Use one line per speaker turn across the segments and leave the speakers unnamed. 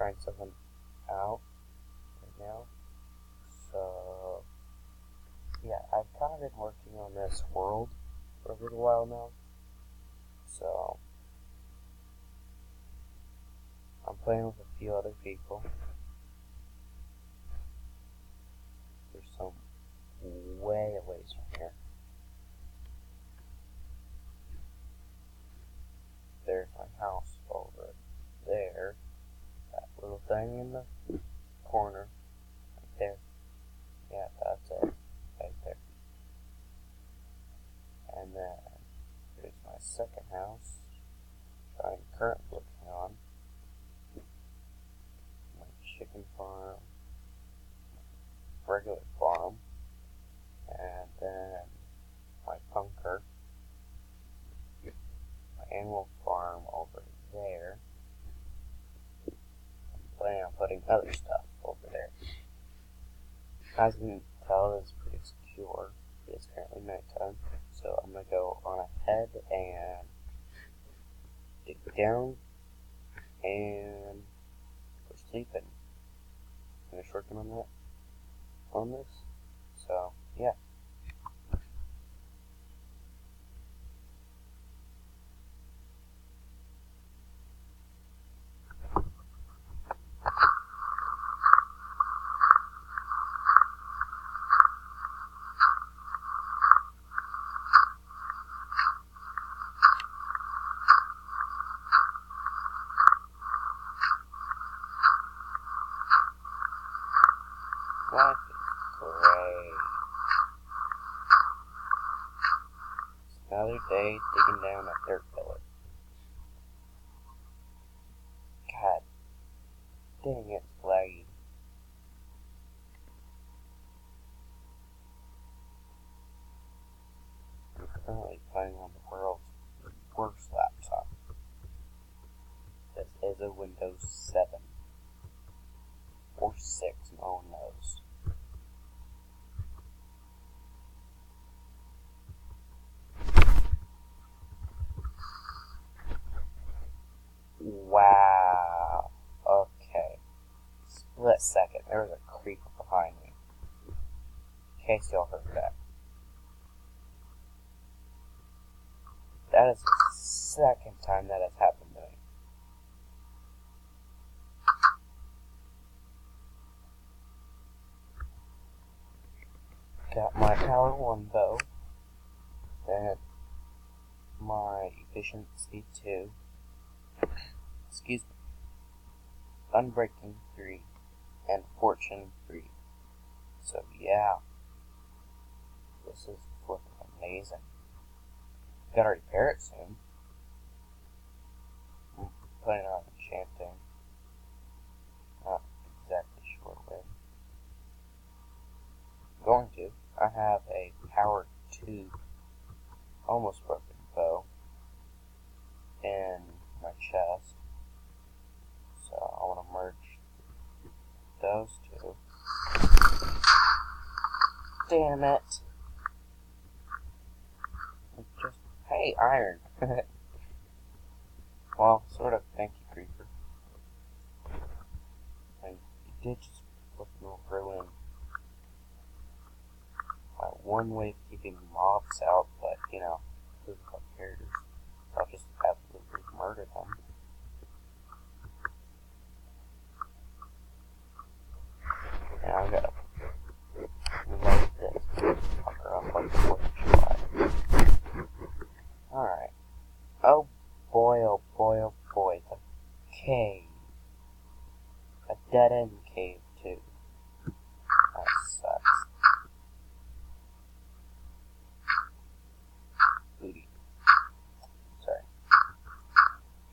trying something out right now. So, yeah, I've kind of been working on this world for a little while now. So, I'm playing with a few other people. There's some way away from here. There's my house over there. That little thing in the corner. Right there. Yeah, that's it. Right there. And then there's my second house, which I'm currently working on. My chicken farm. Regular farm. And then my bunker. My animal farm over there. I'm planning on putting other stuff over there. As you can tell, it's pretty secure. It's currently nighttime, so I'm gonna go on ahead and dig down and go sleep and finish working on this. So yeah. Life is great. It's another day digging down a dirt pillar. God dang, it's laggy. I'm currently playing on the world's worst laptop. This is a Windows 7 or 6, no one knows. Wow. Okay. Split second. There was a creeper behind me. In case y'all heard that. That is the second time that has happened to me. Got my power 1 bow. Then my efficiency 2. Excuse me. Unbreaking 3. And fortune 3. So yeah. This is flipping amazing. Gotta repair it soon. I'm planning on enchanting. Not exactly sure when. Going to. I have a power 2 almost broken bow in my chest. So I want to merge those two. Damn it. Just, hey, iron. Well, sort of, thank you, creeper. And you did just flipping ruin my one way of keeping mobs out, but, you know, who's got characters? I'll just absolutely murder them. Now I gotta load this fucker up like a flash. Alright. Oh boy, oh boy, oh boy. The cave. A dead-end cave, too. That sucks. Booty. Sorry.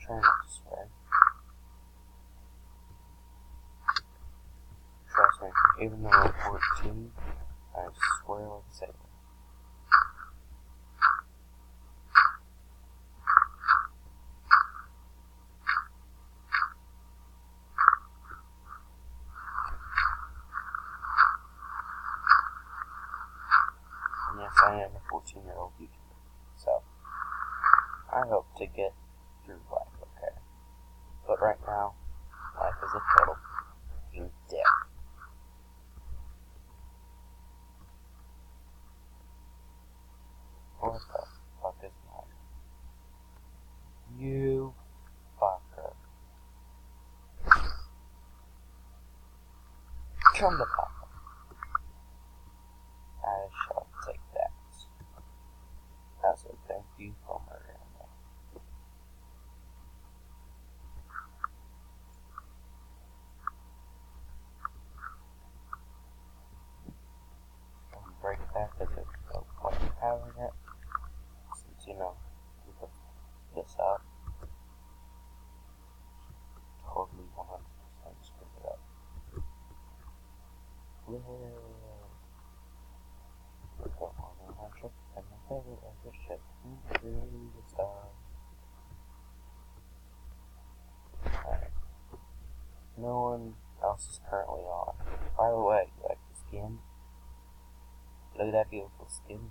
Try not to swear. Trust me, even though I'm 14, I swear like a sailor. And yes, I am a 14-year-old YouTuber, so I hope to get through life okay. But right now, Life is a total fucking dick. What the fuck is that? You fucker. Come to Papa. I shall take that. As a thank you for murdering me. I'll break that because there's no point in having it. Since, you know, we put this up. Totally 100% screwed it up. We're going on our trip and my favorite ever ship through the stars. Alright. No one else is currently on. By the way, you like the skin? Look at that beautiful skin.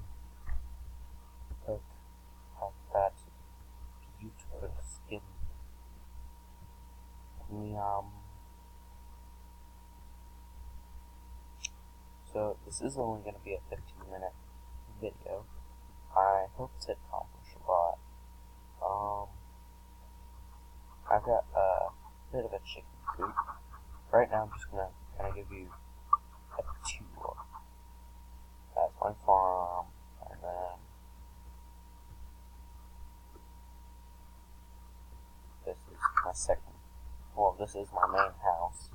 Look at that beautiful skin. So this is only going to be a 15-minute video. I hope to accomplish a lot. I've got a bit of a chicken coop. Right now I'm just going to kind of give you a tour. That's my farm, and then this is my second. Well, this is my main house.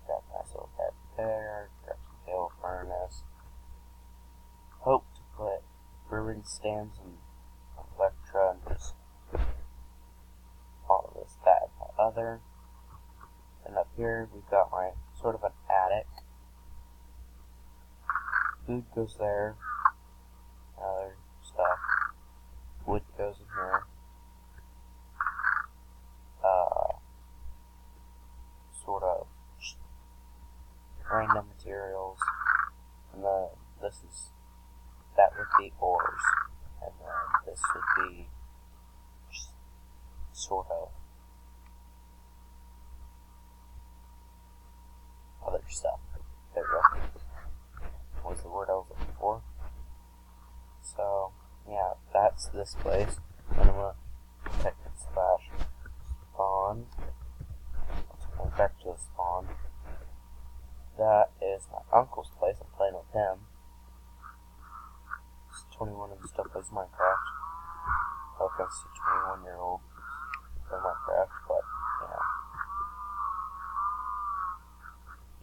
Got a nice little bed there. Got some hill furnace. Hope to put brewing stands and Electra and just all of this, that, and the other. And up here we've got my sort of an attic. Food goes there. Other stuff. Wood goes in here. Sort of random materials. And then that would be ores. And then this would be just sort of other stuff. There we go. What was the word I was looking for? So, yeah, that's this place. And I'm gonna check and slash spawn. Let's go back to the spawn. That is my uncle's place. I'm playing with him. He's 21 and still plays Minecraft. No offense to 21-year-old play Minecraft, but, you know,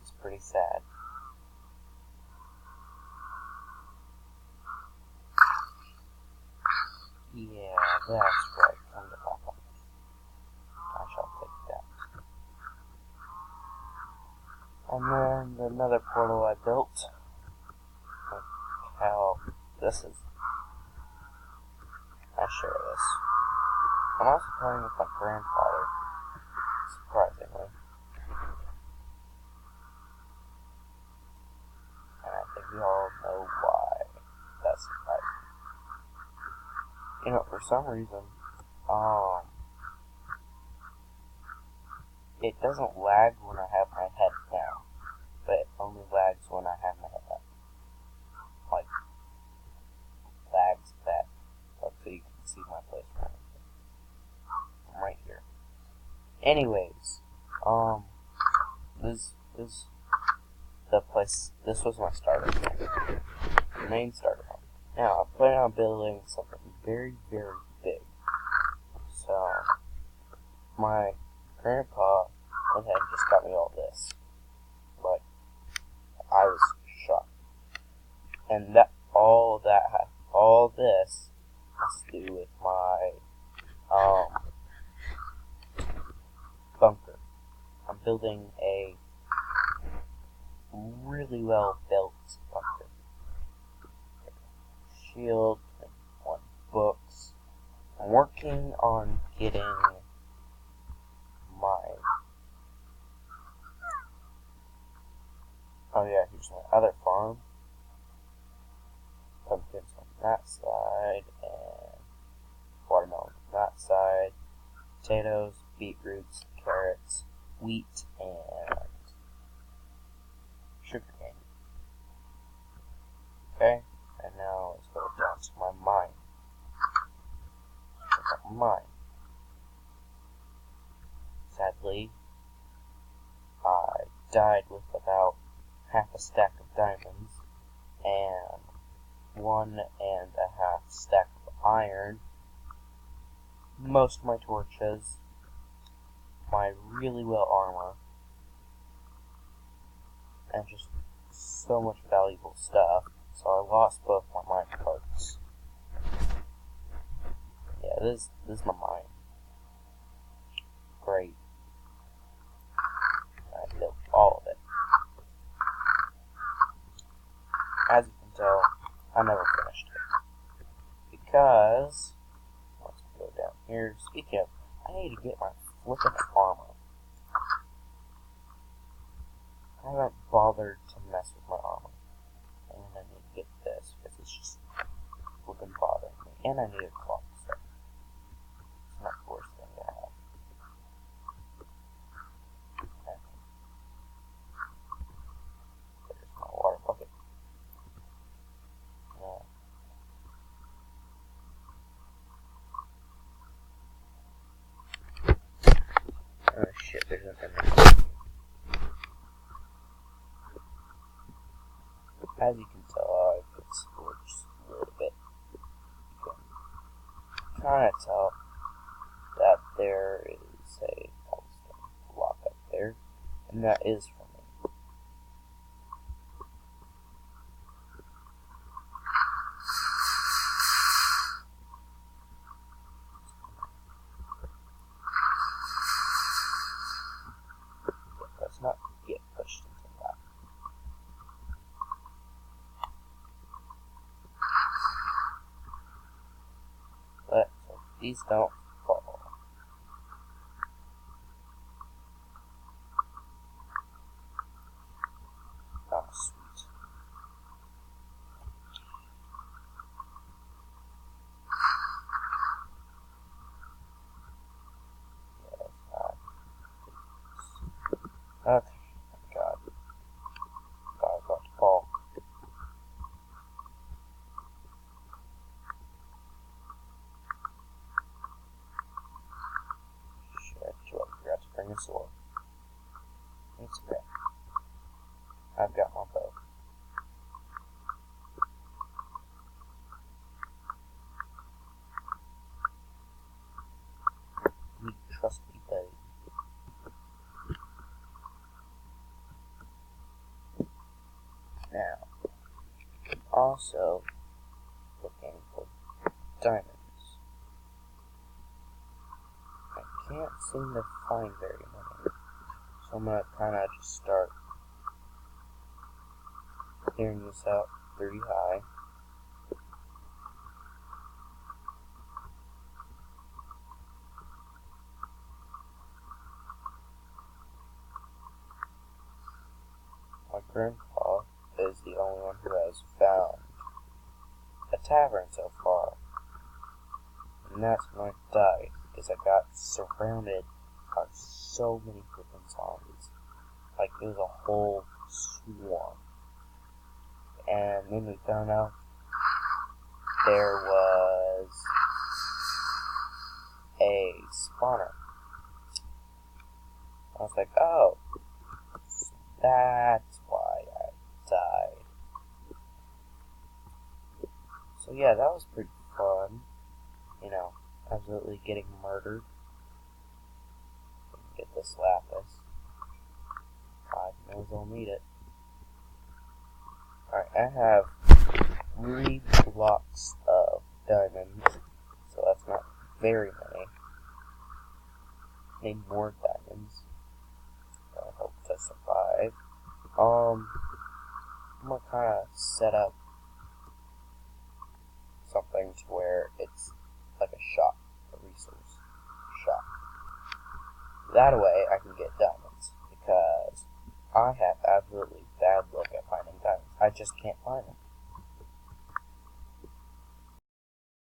he's pretty sad. Yeah, that's right. Come to Papa. I shall take that. And then another portal I built. Look how this is. I share this. I'm also playing with my grandfather, surprisingly. And I think we all know why that's surprising. You know, for some reason, it doesn't lag when I have my head down, but it only lags when I have my head up. Like, lags back, like, so you can see my place from I'm right here. Anyways, this is the place. This was my starter home, the main starter home. Now, I plan on building something very, very big. So, my grandpa went ahead and just got me all this. Like, I was shocked. And all this has to do with my, bunker. I'm building a really well built bunker. Shield, 1 books. I'm working on getting my, oh yeah, here's my other farm. Pumpkins on that side, and watermelon on that side. Potatoes, beetroots, carrots, wheat and sugar cane. Okay, and now let's go down to my mine. Check out mine. Sadly, I died with about half a stack of diamonds and 1.5 stack of iron, most of my torches, my really well armor, and just so much valuable stuff. So I lost both my mine carts. Yeah, this is my mine. Great. I built all of it. As you can tell, I never finished it. Because, let's go down here. Speaking of, I need to get my flippin' armor. I haven't bothered to mess with my armor. And I need to get this, because it's just flippin' bothering me. And I need a clock set. It's not the worst thing to have. Okay. There's my water bucket. Oh shit, there's nothing there. As you can tell, I've explored just a little bit. You can kind of tell that there is a cobblestone block up there, and that is for me. Let's not get pushed into that. But so these don't fall. Oh, sweet. Yeah, okay, God. God, I was about to fall. Shit, I forgot to bring a sword. It's okay. I've got my bow. You trust me, buddy. Now, also looking for diamonds. I can't seem to find very many, so I'm gonna kind of just start clearing this out pretty high. My grandpa is the only one who has found a tavern so far, and that's when I died, because I got surrounded by so many freaking zombies. Like, it was a whole swarm. And then we found out there was a spawner. I was like, oh, that's why I died. So yeah, that was pretty fun. You know, absolutely getting murdered. Get this lapis. God knows I'll need it. Alright, I have 3 blocks of diamonds, so that's not very many. Need more diamonds. I hope to survive. I'm gonna kind of set up something to where it's like a shop, a resource shop. That way I can get diamonds, because I have absolutely bad luck at finding diamonds. I just can't find them.